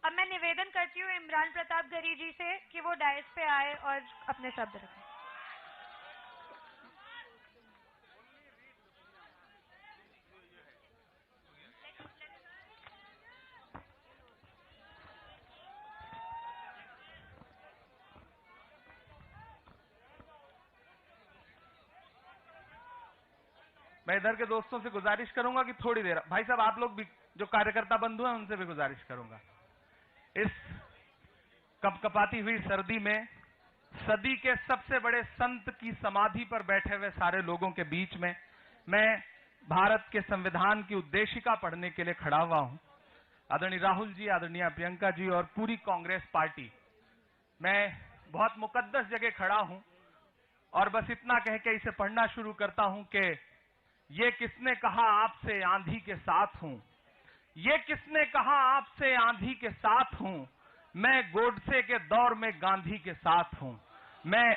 अब मैं निवेदन करती हूँ इमरान प्रताप गरी जी से कि वो डायस पे आए और अपने शब्द रखें। मैं इधर के दोस्तों से गुजारिश करूंगा कि थोड़ी देर, भाई साहब आप लोग भी जो कार्यकर्ता बंधु हैं उनसे भी गुजारिश करूंगा, इस कपकपाती हुई सर्दी में सदी के सबसे बड़े संत की समाधि पर बैठे हुए सारे लोगों के बीच में मैं भारत के संविधान की उद्देशिका पढ़ने के लिए खड़ा हुआ हूं। आदरणीय राहुल जी, आदरणीय प्रियंका जी और पूरी कांग्रेस पार्टी, मैं बहुत मुकद्दस जगह खड़ा हूं और बस इतना कह के इसे पढ़ना शुरू करता हूं कि ये किसने कहा आपसे आंधी के साथ हूं, ये किसने कहा आपसे आंधी के साथ हूं, मैं गोडसे के दौर में गांधी के साथ हूं, मैं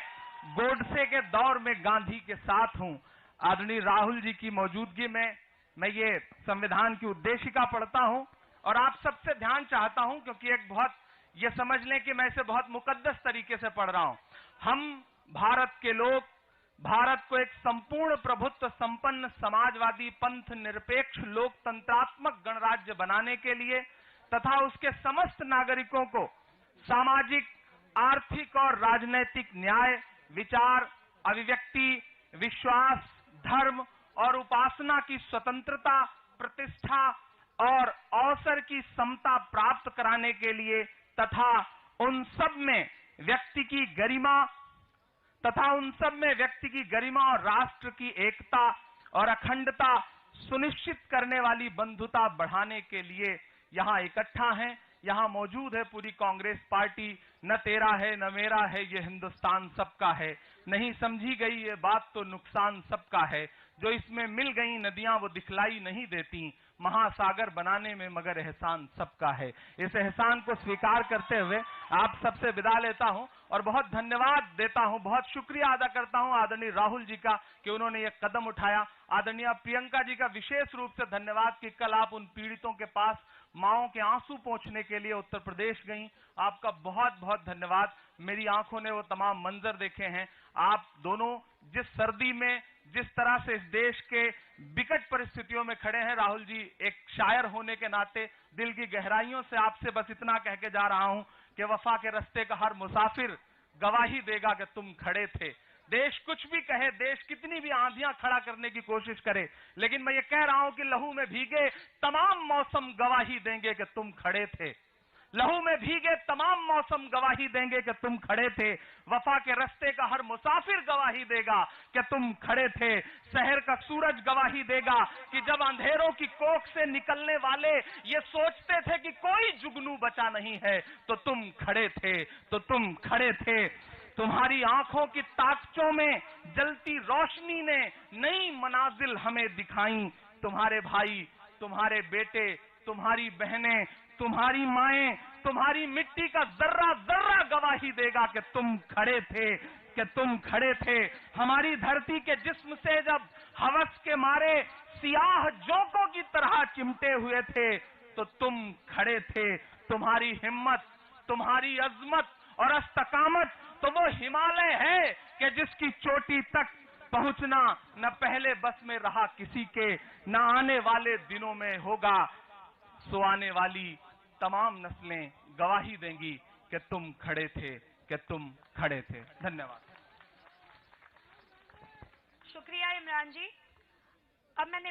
गोडसे के दौर में गांधी के साथ हूं। आदरणीय राहुल जी की मौजूदगी में मैं ये संविधान की उद्देशिका पढ़ता हूं और आप सबसे ध्यान चाहता हूं, क्योंकि एक बहुत ये समझ लें कि मैं इसे बहुत मुकद्दस तरीके से पढ़ रहा हूं। हम भारत के लोग भारत को एक संपूर्ण प्रभुत्व संपन्न समाजवादी पंथ निरपेक्ष लोकतंत्रात्मक गणराज्य बनाने के लिए तथा उसके समस्त नागरिकों को सामाजिक, आर्थिक और राजनैतिक न्याय, विचार, अभिव्यक्ति, विश्वास, धर्म और उपासना की स्वतंत्रता, प्रतिष्ठा और अवसर की समता प्राप्त कराने के लिए तथा उन सब में व्यक्ति की गरिमा और राष्ट्र की एकता और अखंडता सुनिश्चित करने वाली बंधुता बढ़ाने के लिए यहां इकट्ठा हैं। यहां मौजूद है पूरी कांग्रेस पार्टी। न तेरा है न मेरा है, ये हिंदुस्तान सबका है। नहीं समझी गई ये बात तो नुकसान सबका है। जो इसमें मिल गई नदियां वो दिखलाई नहीं देती, महासागर बनाने में मगर एहसान सबका है। इस एहसान को स्वीकार करते हुए आप सबसे विदा लेता हूं और बहुत धन्यवाद देता हूं, बहुत शुक्रिया अदा करता हूं आदरणीय राहुल जी का कि उन्होंने ये कदम उठाया। आदरणीय प्रियंका जी का विशेष रूप से धन्यवाद कि कल आप उन पीड़ितों के पास माओं के आंसू पोंछने के लिए उत्तर प्रदेश गई। आपका बहुत बहुत धन्यवाद। मेरी आंखों ने वो तमाम मंजर देखे हैं। आप दोनों जिस सर्दी में जिस तरह से इस देश के विकट परिस्थितियों में खड़े हैं, राहुल जी एक शायर होने के नाते दिल की गहराइयों से आपसे बस इतना कह के जा रहा हूं कि वफा के रास्ते का हर मुसाफिर गवाही देगा कि तुम खड़े थे। देश कुछ भी कहे, देश कितनी भी आंधियां खड़ा करने की कोशिश करे, लेकिन मैं ये कह रहा हूं कि लहू में भीगे तमाम मौसम गवाही देंगे कि तुम खड़े थे। लहू में भीगे तमाम मौसम गवाही देंगे कि तुम खड़े थे। वफा के रास्ते का हर मुसाफिर गवाही देगा कि तुम खड़े थे। शहर का सूरज गवाही देगा कि जब अंधेरों की कोख से निकलने वाले ये सोचते थे कि कोई जुगनू बचा नहीं है, तो तुम खड़े थे, तो तुम खड़े थे। तुम्हारी आंखों की ताकतों में जलती रोशनी ने नई मनाजिल हमें दिखाई। तुम्हारे भाई, तुम्हारे बेटे, तुम्हारी बहनें, तुम्हारी माएं, तुम्हारी मिट्टी का जर्रा जर्रा गवाही देगा कि तुम खड़े थे, कि तुम खड़े थे। हमारी धरती के जिस्म से जब हवस के मारे सियाह जोंकों की तरह चिमटे हुए थे, तो तुम खड़े थे। तुम्हारी हिम्मत, तुम्हारी अजमत और इस्तकामत तो वो हिमालय है कि जिसकी चोटी तक पहुंचना न पहले बस में रहा किसी के, न आने वाले दिनों में होगा। सो आने वाली तमाम नस्लें गवाही देंगी कि तुम खड़े थे, कि तुम खड़े थे। धन्यवाद। शुक्रिया इमरान जी। अब मैंने